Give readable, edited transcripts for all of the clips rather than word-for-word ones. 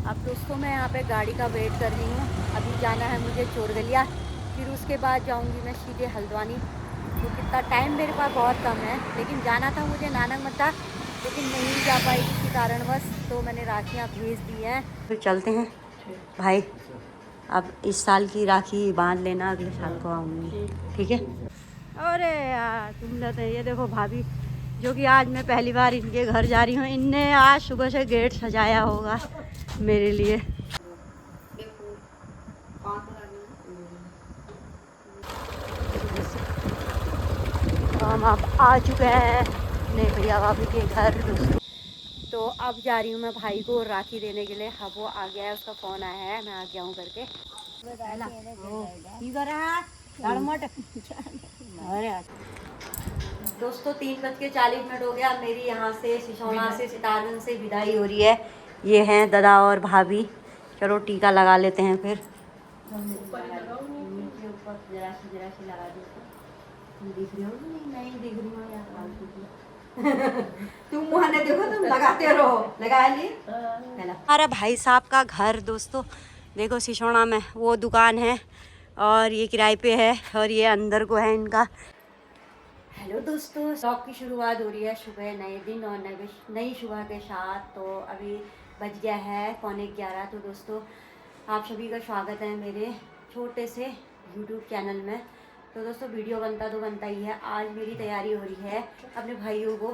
अब दोस्तों मैं यहाँ पे गाड़ी का वेट कर रही हूँ। अभी जाना है मुझे चोरगलिया, फिर उसके बाद जाऊँगी मैं सीधे हल्द्वानी। तो कितना टाइम मेरे पास बहुत कम है, लेकिन जाना था मुझे नानक मत्ता, लेकिन नहीं जा पाई किसी कारणवश। तो मैंने राखियाँ भेज दी हैं। फिर चलते हैं भाई। अब इस साल की राखी बांध लेना, अगले साल को आऊँगी, ठीक है। अरे यार तुम लोग ये देखो भाभी, जो कि आज मैं पहली बार इनके घर जा रही हूँ। इनने आज सुबह से गेट सजाया होगा मेरे लिए। हम अब आ चुके हैं नहीं भैया भाभी के घर। तो अब जा रही हूँ मैं भाई को राखी देने के लिए। अब वो आ गया है, उसका फ़ोन आया है, मैं आ गया हूँ करके। अरे दोस्तों 3:40 हो गया। मेरी यहाँ से सिसौना से सितारगंज से विदाई हो रही है। ये हैं दादा और भाभी। चलो टीका लगा लेते हैं फिर। नीचे ऊपर जरा सी लगा दी। तुम दिख रही हो कि नहीं दिख रही हो यार। तुम मुहाने देखो, तुम लगाते रहो। लगा लिए हमारा भाई साहब का घर दोस्तों, देखो सिसौना में वो दुकान है और ये किराए पे है और ये अंदर को है इनका। हेलो दोस्तों, ब्लॉग की शुरुआत हो रही है सुबह नए दिन और नई सुबह के साथ। तो अभी बज गया है 11:15। तो दोस्तों आप सभी का स्वागत है मेरे छोटे से यूट्यूब चैनल में। तो दोस्तों वीडियो बनता तो बनता ही है। आज मेरी तैयारी हो रही है अपने भाइयों को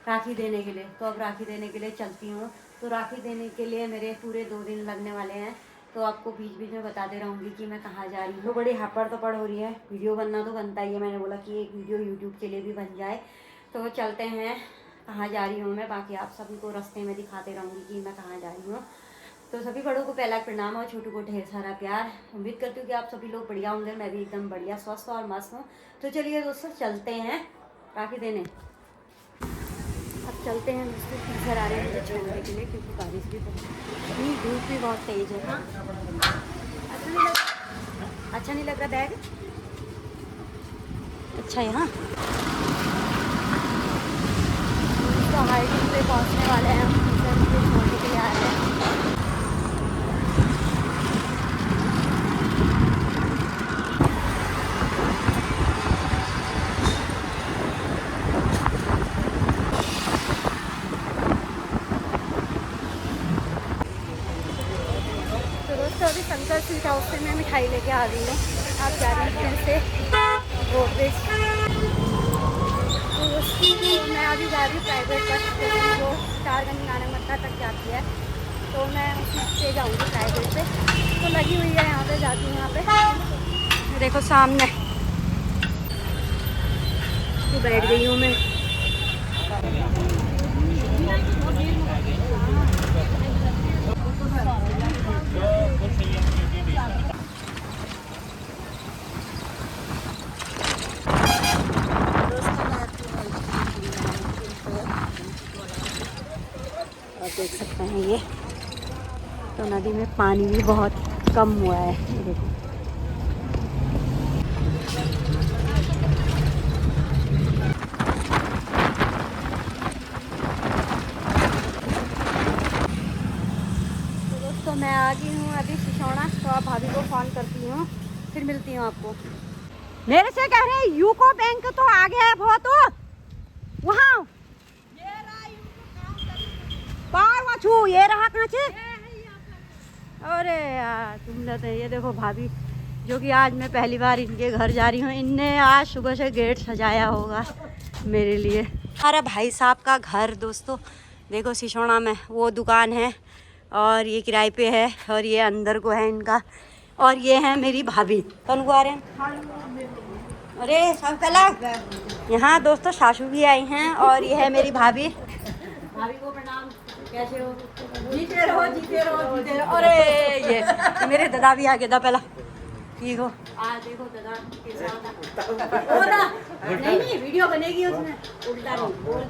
राखी देने के लिए। तो अब राखी देने के लिए चलती हूँ। तो राखी देने के लिए मेरे पूरे 2 दिन लगने वाले हैं। तो आपको बीच बीच में बताते रहूँगी कि मैं कहाँ जा रही हूँ। तो बड़ी हापड़ तपड़ हो रही है, वीडियो बनना तो बनता ही है। मैंने बोला कि एक वीडियो यूट्यूब के लिए भी बन जाए। तो चलते हैं कहाँ जा रही हूँ मैं, बाकी आप सभी को रास्ते में दिखाते रहूँगी कि मैं कहाँ जा रही हूँ। तो सभी बड़ों को पहला प्रणाम और छोटों को ढेर सारा प्यार। उम्मीद करती हूँ कि आप सभी लोग बढ़िया होंगे। मैं भी एकदम बढ़िया स्वस्थ और मस्त हूँ। तो चलिए दोस्तों चलते हैं राखी देने। अब चलते हैं दोस्तों, टीचर आ रहे हैं मुझे छोड़ने के लिए, क्योंकि बारिश भी बहुत, धूप भी बहुत तेज है। हाँ अच्छा नहीं लग रहा बैग। अच्छा है हाँ। तो हाइटिंग पे पहुंचने वाले हैं हम, टीचर मुझे छोड़ने के लिए आ रहे हैं। तो दोस्तों अभी शंकर स्वीट हाउस से मैं मिठाई लेके आ गई हूँ। आप जा रही हैं से रोडवेज। तो मैं अभी जा रही हूँ प्राइवेट बस जो सितारगंज नानक मत्ता तक जाती है। तो मैं उसमें से जाऊँगी प्राइवेट से। तो लगी हुई है यहाँ पे, जाती हूँ यहाँ पे। देखो सामने तो बैठ गई हूँ मैं। और देख सकते हैं ये तो नदी में पानी भी बहुत कम हुआ है। देखो तो दोस्तों मैं आ गई हूँ अभी सिसौना। तो आप भाभी को फ़ोन करती हूँ, फिर मिलती हूँ आपको। मेरे से कह रहे हैं यूको बैंक तो आ गया है बहुत वहाँ पार छू ये रहा कहाँ से। अरे यार तुम लोग ये देखो भाभी, जो कि आज मैं पहली बार इनके घर जा रही हूँ। इनने आज सुबह से गेट सजाया होगा मेरे लिए। हमारा भाई साहब का घर दोस्तों, देखो सिसौना में वो दुकान है और ये किराए पे है और ये अंदर को है इनका। और ये है मेरी भाभी। कौन को आ रहे हैं? अरे सब कलर यहाँ दोस्तों सासू भी आई हैं और ये है मेरी भाभी। भाभी को प्रणाम। कैसे हो? जीते रहो जीते रहो जीते रहो। अरे ये मेरे दादा भी आ गए था पहला। ठीक हो देखो दादा के साथ नहीं वीडियो बनेगी उसमें। उल्टा नहीं बोल।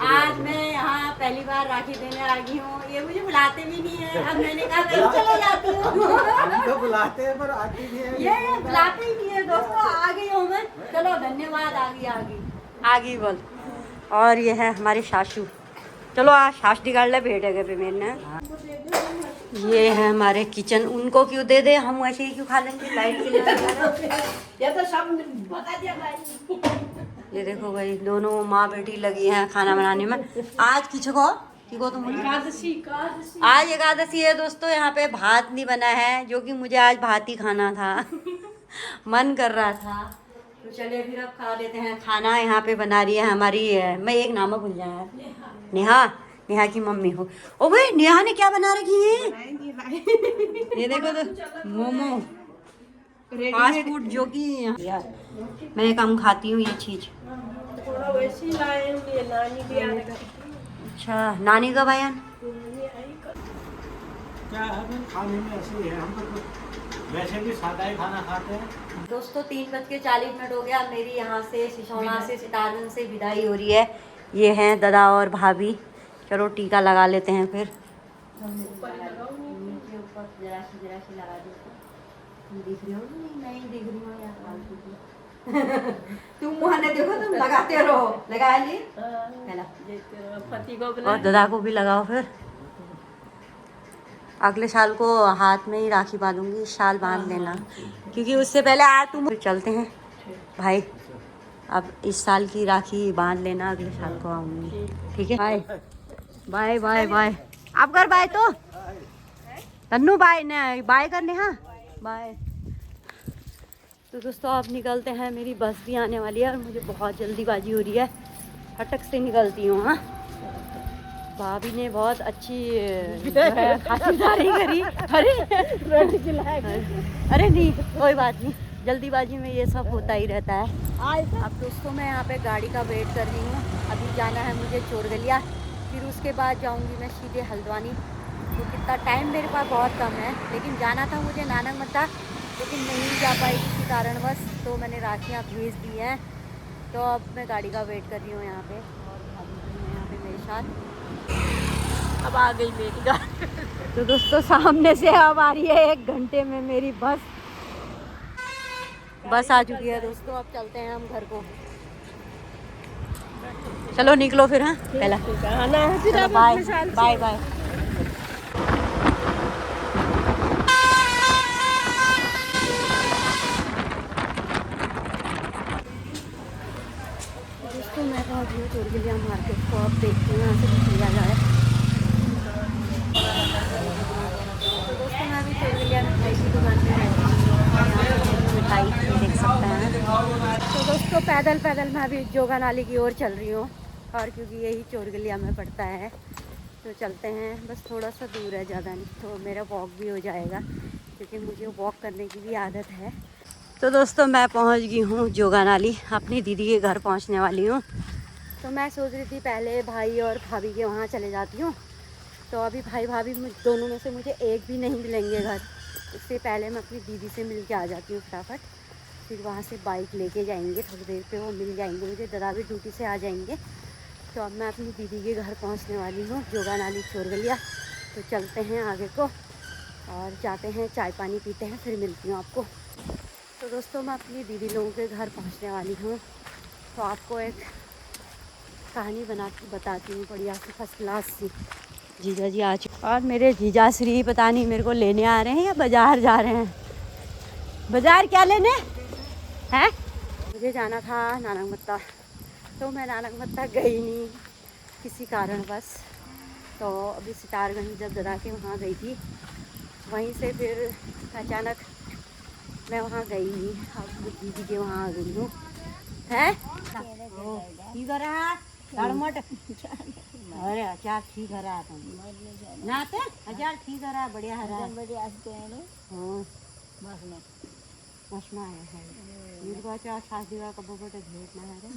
आज मैं यहाँ पहली बार राखी देने आ गई हूँ। ये मुझे बुलाते भी नहीं है। अब मैंने कहा कहीं चले जाती हूँ। तो बुलाते हैं पर आती नहीं है। ये बुलाते ही नहीं है दोस्तों। आ गई हूँ मैं। चलो धन्यवाद। आ गई बोल। और ये है हमारी सासू। चलो आज छाछ निकाल ले बेटे के पे मैंने। ये है हमारे किचन, उनको क्यों दे दे, हम ऐसे ही क्यों खा लेंगे, लाइट के लिए। ये तो सब बता दिया भाई। ये देखो भाई दोनों माँ बेटी लगी हैं खाना बनाने में। आज किसको तुम एकादशी आज एकादशी है दोस्तों। यहाँ पे भात नहीं बना है, जो कि मुझे आज भात ही खाना था। मन कर रहा था, तो चलिए फिर अब खा लेते हैं खाना। यहाँ पे बना रही है हमारी मैं एक नाम भूल जाए, नेहा की मम्मी हो। ओ भाई नेहा ने क्या बना रखी है, ये देखो तो मोमो फास्ट फूड, जो कि यार मैं कम खाती हूँ ये चीज़। थोड़ा वैसे ही लाए होंगे, नानी भी आ रही। अच्छा नानी का बयान क्या है खाने में ऐसे ही है, हम तो वैसे भी सादा ही खाना खाते हैं। दोस्तों 3:40 हो गया। मेरी यहाँ से सिसौना से सितारगंज से विदाई हो रही है। ये हैं दादा और भाभी। चलो टीका लगा लेते हैं फिर। जरा सी लगा देते। दिख रही हो नहीं दिख रही हो यार। तुम मुहाने देखो, तुम लगाते रहो। लगा लिए पति को और दादा को भी लगाओ। फिर अगले साल को हाथ में ही राखी बांधूंगी, इस साल बांध लेना, क्योंकि उससे पहले आज तुम चलते हैं भाई। अब इस साल की राखी बांध लेना, अगले साल को आऊंगी। ठीक है बाय बाय बाय बाय। आप कर बाय तो तन्नू बाय न बाय करने। हाँ बाय। तो दोस्तों आप निकलते हैं, मेरी बस भी आने वाली है और मुझे बहुत जल्दीबाजी हो रही है, फटक से निकलती हूँ। हाँ भाभी ने बहुत अच्छी खातिरदारी करी। अरे नहीं कोई बात नहीं, जल्दीबाजी में ये सब होता ही रहता है। अब दोस्तों मैं यहाँ पे गाड़ी का वेट कर रही हूँ। अभी जाना है मुझे चोरगलिया, फिर उसके बाद जाऊँगी मैं सीधे हल्द्वानी। तो कितना टाइम मेरे पास बहुत कम है, लेकिन जाना था मुझे नानक मत्ता, लेकिन नहीं जा पाई किसी कारणवश। तो मैंने राखियाँ भेज दी हैं। तो अब मैं गाड़ी का वेट कर रही हूँ यहाँ पे, और भाभी भी हैं यहाँ पे मेरे साथ। अब आ गई मेरी गाड़ी। तो दोस्तों सामने से अब आ रही है 1 घंटे में मेरी बस आ चुकी है दोस्तों। अब चलते हैं हम घर को। चलो निकलो फिर। हाँ पहला आना है फिर। चलो बाय बाय बाय। दोस्तों मैं पहुँच गई चोरगलिया मार्केट को। अब देखती हूँ यहाँ से कुछ लिया जाए। तो दोस्तों मैं अभी चोरगलिया मिठाई की दुकान पे बैठी हूँ, मिठाई देख सकते हैं। तो दोस्तों पैदल मैं अभी जोगा नाली की ओर चल रही हूँ, और क्योंकि यही चोरगलिया में पड़ता है तो चलते हैं। बस थोड़ा सा दूर है, ज़्यादा नहीं, तो मेरा वॉक भी हो जाएगा, क्योंकि मुझे वॉक करने की भी आदत है। तो दोस्तों मैं पहुंच गई हूँ जोगा नाली, अपनी दीदी के घर पहुंचने वाली हूँ। तो मैं सोच रही थी पहले भाई और भाभी के वहाँ चले जाती हूँ। तो अभी भाई भाभी दोनों में से मुझे एक भी नहीं मिलेंगे घर, इससे पहले मैं अपनी दीदी से मिल के आ जाती हूँ फटाफट। फिर वहाँ से बाइक लेके जाएंगे, थोड़ी देर पे वो मिल जाएंगे मुझे, दादा भी ड्यूटी से आ जाएंगे। तो अब मैं अपनी दीदी के घर पहुँचने वाली हूँ, जोगा नाली चोरगलिया। तो चलते हैं आगे को और जाते हैं, चाय पानी पीते हैं, फिर मिलती हूँ आपको। तो दोस्तों मैं अपनी दीदी लोगों के घर पहुँचने वाली हूँ। तो आपको एक कहानी बताती हूँ बढ़िया सी, फर्स्ट क्लास सी। जीजा जी आ चुके, और मेरे जीजा श्री पता नहीं मेरे को लेने आ रहे हैं या बाज़ार जा रहे हैं। बाज़ार क्या लेने हैं? मुझे जाना था नानक मत्ता, तो मैं नानक मत्ता गई नहीं किसी कारणवश। तो अभी सितारगंज जब दादा के वहाँ गई थी, वहीं से फिर अचानक मैं वहाँ गई नहीं। अब दीदी के वहाँ आ गई हूँ। है ठीक है रहा मट, अरे अचार ठीक है रहा तुम नाते अचार ठीक है रहा, बढ़िया है रहा, मसना है मेरे को अचार शादी का कब बोटे भेजना है रे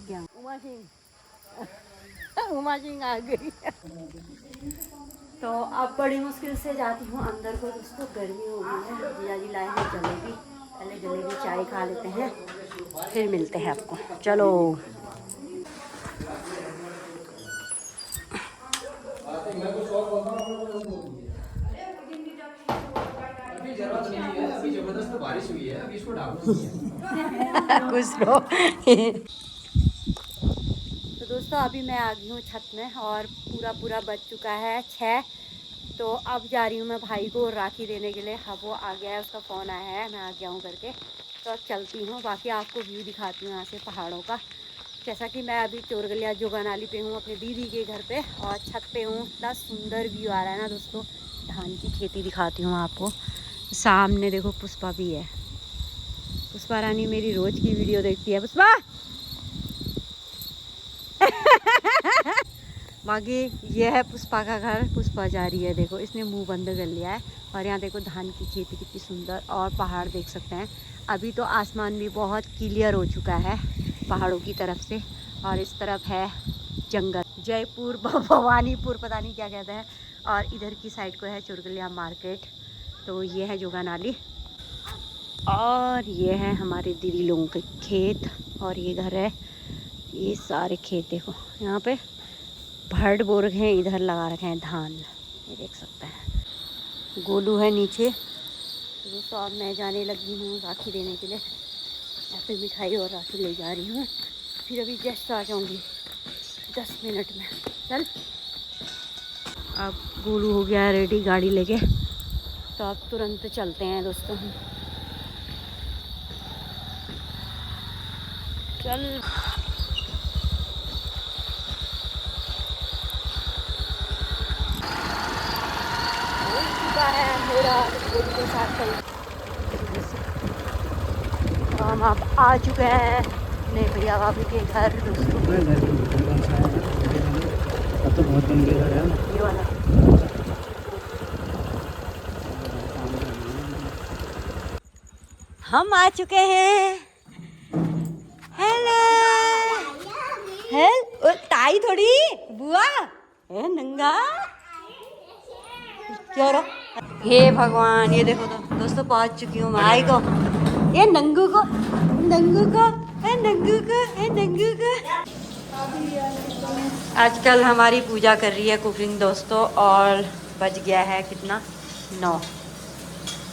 क्या। उमा सिंह आ गई। तो अब बड़ी मुश्किल से जाती हूँ अंदर को, दोस्तों गर्मी हो गई है। जीजा जी लाए हैं जलेबी, पहले जलेबी चाय खा लेते हैं, फिर मिलते हैं आपको। चलो अभी जबरदस्त बारिश हुई है, अभी इसको डालो कुछ तो दोस्तों अभी मैं आ गई हूँ छत में और पूरा बज चुका है 6। तो अब जा रही हूँ मैं भाई को राखी देने के लिए। अब वो आ गया है, उसका फ़ोन आया है, मैं आ गया हूँ करके। तो अब चलती हूँ, बाकी आपको व्यू दिखाती हूँ यहाँ से पहाड़ों का। जैसा कि मैं अभी चोरगलिया जोगानाली पे हूँ अपनी दीदी के घर पे और छत पे हूँ। इतना सुंदर व्यू आ रहा है ना दोस्तों। धान की खेती दिखाती हूँ आपको। सामने देखो पुष्पा भी है। पुष्पा रानी मेरी रोज़ की वीडियो देखती है। पुष्पा बाकी ये है पुष्पा का घर। पुष्पा जा रही है, देखो इसने मुंह बंद कर लिया है। और यहाँ देखो धान की खेती कितनी सुंदर, और पहाड़ देख सकते हैं। अभी तो आसमान भी बहुत क्लियर हो चुका है पहाड़ों की तरफ से। और इस तरफ है जंगल, जयपुर भवानीपुर पता नहीं क्या कहते हैं। और इधर की साइड को है चोरगलिया मार्केट। तो ये है जोगानाली और ये है हमारे दीदी लोगों के खेत। और ये घर है, ये सारे खेत देखो यहाँ पे भड़ बो रखे हैं। इधर लगा रखे हैं धान, ये देख सकते हैं। गोलू है नीचे। तो दोस्तों अब मैं जाने लगी हूँ राखी देने के लिए। यहाँ पे मिठाई और राखी ले जा रही हूँ। फिर अभी जस्ट आ जाऊँगी 10 मिनट में। चल अब गोलू हो गया है रेडी गाड़ी लेके। तो अब तुरंत चलते हैं दोस्तों हम। चल है मेरा के साथ हम आप आ चुके हैं नहीं भैया भाभी के घर दोस्तों। तो बहुत बन गया है ये वाला। हम आ चुके हैं। हेलो हेल ताई थोड़ी बुआ है नंगा क्यों रो। हे भगवान, ये देखो तो दोस्तों पहुंच चुकी हूँ माई को। ये नंगू को है नंगू को। आजकल हमारी पूजा कर रही है कुकिंग दोस्तों। और बज गया है कितना 9।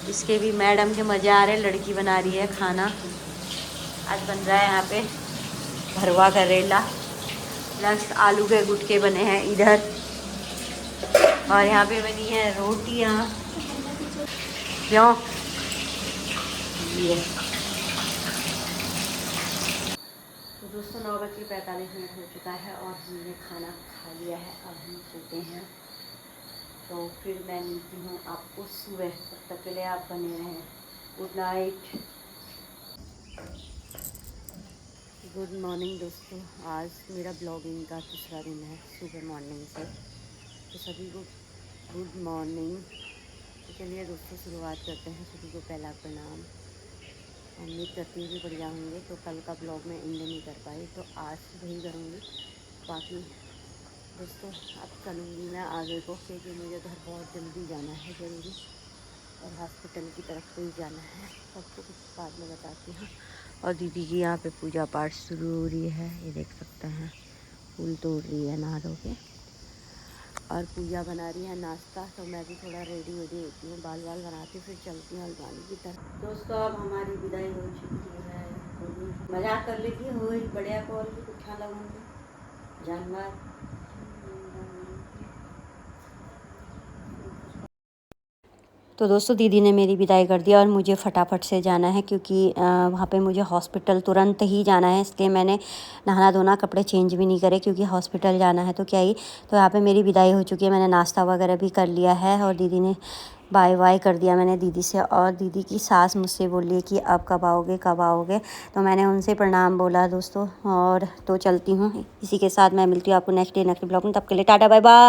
इसके भी मैडम के मज़े आ रहे। लड़की बना रही है खाना। आज बन रहा है यहाँ पे भरवा करेला प्लस आलू के गुटके बने हैं इधर। और यहाँ पे बनी है रोटियाँ। क्यों ये तो दोस्तों 9:45 हो चुका है और हमने खाना खा लिया है। अब हम सोते हैं। तो फिर मैं मिलती हूँ आपको सुबह। तब तक के लिए आप बने रहें। गुड नाइट, गुड मॉर्निंग दोस्तों। आज मेरा ब्लॉगिंग का दूसरा दिन है सुबह मॉर्निंग से। तो सभी को गुड मॉर्निंग। तो चलिए दोस्तों शुरुआत करते हैं। सभी को पहला प्रणाम। उम्मीद करती हूँ कि बढ़िया होंगे। तो कल का ब्लॉग में एंड नहीं कर पाई तो आज वही करूँगी। बाकी दोस्तों अब चलूँगी मैं आगे को, क्योंकि मुझे घर बहुत जल्दी जाना है ज़रूरी। और हॉस्पिटल की तरफ को ही जाना है। सबको कुछ बाद में बताती हूँ। और दीदी की यहाँ पे पूजा पाठ शुरू हो रही है, ये देख सकते हैं। फूल तोड़ रही है नहा धो के और पूजा बना रही है नाश्ता। तो मैं भी थोड़ा रेडी होती हूँ, बाल बनाती फिर चलती हूँ हल्द्वानी की तरफ। दोस्तों अब हमारी विदाई हो चुकी है। मजाक कर लेती हो बढ़िया कॉल की कुछ लगूँगी जानवर। तो दोस्तों दीदी ने मेरी विदाई कर दिया और मुझे फटाफट से जाना है, क्योंकि वहाँ पे मुझे हॉस्पिटल तुरंत ही जाना है। इसलिए मैंने नहाना धोना कपड़े चेंज भी नहीं करे, क्योंकि हॉस्पिटल जाना है तो क्या ही। तो यहाँ पे मेरी विदाई हो चुकी है। मैंने नाश्ता वगैरह भी कर लिया है और दीदी ने बाय बाय कर दिया मैंने दीदी से। और दीदी की सास मुझसे बोली कि अब कब आओगे। तो मैंने उनसे प्रणाम बोला दोस्तों। और तो चलती हूँ। इसी के साथ मैं मिलती हूँ आपको नेक्स्ट डे नेक्स्ट ब्लॉग में। तब के लिए टाटा बाय बाय।